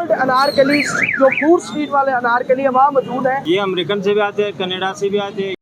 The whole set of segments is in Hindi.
ओल्ड अनारकली जो फूड स्ट्रीट वाले अनारकली वहाँ मौजूद है। ये अमेरिकन से भी आते हैं, कनाडा से भी आते हैं।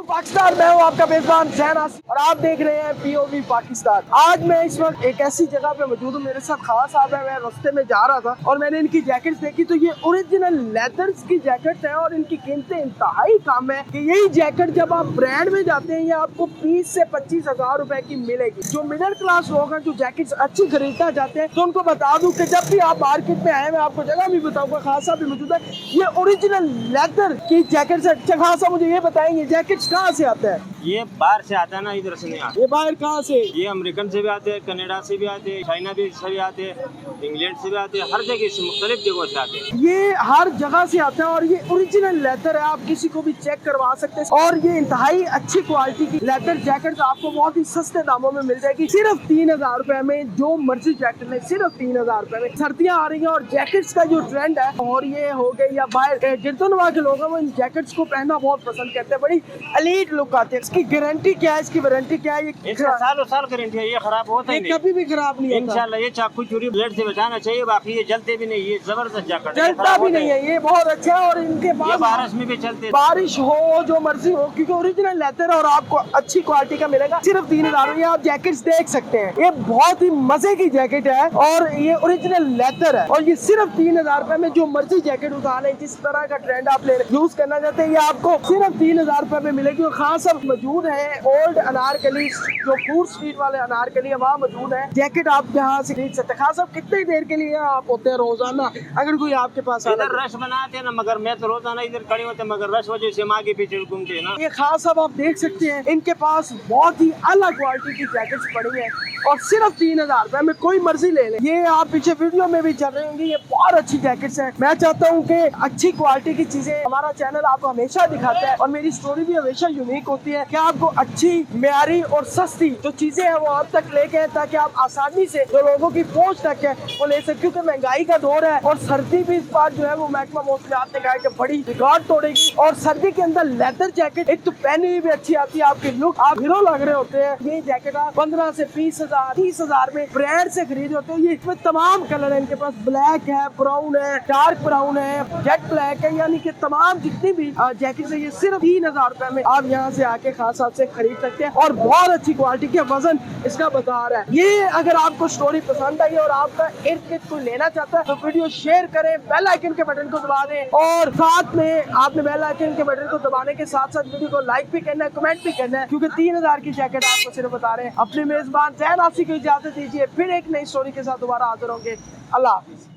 पाकिस्तान, मैं हूँ आपका मेजबान जैन आसिफ और आप देख रहे हैं पीओवी पाकिस्तान। आज मैं इस वक्त एक ऐसी जगह पे मौजूद हूँ, मेरे साथ खान साहब है। मैं रास्ते में जा रहा था और मैंने इनकी जैकेट्स देखी तो ये ओरिजिनल लेदर्स की जैकेट्स हैं और इनकी कीमतें इंतहाई कम है कि यही जैकेट जब आप ब्रांड में जाते हैं ये आपको 20 से 25 हजार रुपए की मिलेगी। जो मिडिल क्लास लोग हैं जो जैकेट्स अच्छी खरीदना चाहते हैं तो उनको बता दूं कि जब भी आप मार्केट में आए, मैं आपको जगह भी बताऊंगा, खान साहब भी मौजूद है। ये ओरिजिनल लेदर की जैकेट्स है। अच्छा खान साहब मुझे ये बताएंगे जैकेट्स कहाँ से आते हैं? ये बाहर से आता है ना, इधर से नहीं आता। ये बाहर कहाँ से? ये अमेरिकन से भी आते हैं, कनाडा से भी आते हैं, चाइना भी से भी आते हैं, इंग्लैंड से भी आते हैं, हर जगह से मुख्तलिफ जगहों से आते हैं। ये हर जगह से आता है और ये ओरिजिनल लेदर है, आप किसी को भी चेक करवा सकते हैं। और ये इंतहाई अच्छी क्वालिटी की लेदर जैकेट आपको बहुत ही सस्ते दामों में मिल जाएगी, सिर्फ 3000 रुपए में। जो मर्जी जैकेट ले सिर्फ 3000 रुपए में। सर्दियाँ आ रही है और जैकेट्स का जो ट्रेंड है, और ये हो गए या बाहर गिरदनवा के लोग हैं वो इन जैकेट्स को पहनना बहुत पसंद करते हैं। बड़ी एलीट लुक आती है। इसकी गारंटी क्या है? इसकी वारंटी क्या है? इसका सालों साल गारंटी है, ये खराब होता ही नहीं, कभी भी खराब नहीं होता। इंशाल्लाह। ये चाकू चूरी ब्लेड से बचाना चाहिए, बाकी ये जलते भी नहीं। ये जबरदस्त जैकेट जलता भी नहीं है, ये बहुत अच्छा है। और इनके पास बारिश में भी चलते, बारिश हो जो मर्जी हो, क्योंकि ओरिजिनल लेदर और आपको अच्छी क्वालिटी का मिलेगा सिर्फ 3000 में। आप जैकेट्स देख सकते हैं, ये बहुत ही मजे की जैकेट है और ये ओरिजिनल लेदर है और ये सिर्फ 3000 रुपए में। जो मर्जी जैकेट उठा लें, जिस तरह का ट्रेंड आप यूज करना चाहते हैं, ये आपको सिर्फ 3000 रुपए में मिलेगी। और खास सब मौजूद है ओल्ड अनारकली जो फूड स्ट्रीट वाले अनारकली है वहाँ मौजूद है। जैकेट आप यहाँ से खरीद सकते हैं। खास सब कितनी देर के लिए आप होते हैं रोजाना अगर कोई आपके पास इधर रश बनाते हैं ना, मगर मैं तो रोजाना इधर खड़े होते हैं, मगर रश वजह से हम आगे पीछे घूमते हैं ना। ये खास सब आप देख सकते हैं, इनके पास बहुत ही अलग क्वालिटी की जैकेट्स पड़ी हैं और सिर्फ 3000 रुपए में कोई मर्जी ले लें। ये आप पीछे वीडियो में भी चल रहे होंगे, ये बहुत अच्छी जैकेट्स हैं। मैं चाहता हूँ कि अच्छी क्वालिटी की चीजें हमारा चैनल आपको हमेशा दिखाता है और मेरी स्टोरी भी हमेशा यूनिक होती है कि आपको अच्छी, म्यारी और सस्ती जो चीजें हैं वो आप तक लेके आए, ताकि आप आसानी से जो लोगों की पहुंच तक है वो ले सके। क्योंकि महंगाई का दौर है और सर्दी भी इस बार जो है वो मैक्सिमम मोस्टली आपने कहा कि बड़ी रिकॉर्ड तोड़ेगी। और सर्दी के अंदर लेदर जैकेट एक तो पहनी हुई भी अच्छी आती है, आपकी लुक आप हीरो लग रहे होते हैं। ये जैकेट आप 15 से 20,000 30,000 में ब्रांड से खरीद होते हो। ये इसमें तमाम कलर है, इनके पास ब्लैक है, ब्राउन है, डार्क ब्राउन है, जेट ब्लैक है, यानी कि तमाम जितनी भी जैकेट है ये सिर्फ 3000 रुपए में आप यहाँ से आके खास साहब से खरीद सकते हैं। और बहुत अच्छी क्वालिटी के वजन इसका बता रहा है। ये अगर आपको स्टोरी पसंद आई और आपका इर्द गिर्द कोई लेना चाहता है तो वीडियो शेयर करें, बेल आइकन के बटन को दबा दें और साथ में आपने बेल आइकन के बटन को दबाने के साथ साथ वीडियो को लाइक भी करना है, कमेंट भी करना है, क्योंकि 3000 की जैकेट आपको सिर्फ बता रहे हैं। अपने मेजबान जैन आसिफ को इजाजत दीजिए, फिर एक नई स्टोरी के साथ दोबारा हाजिर होंगे। अल्लाह हाफिज।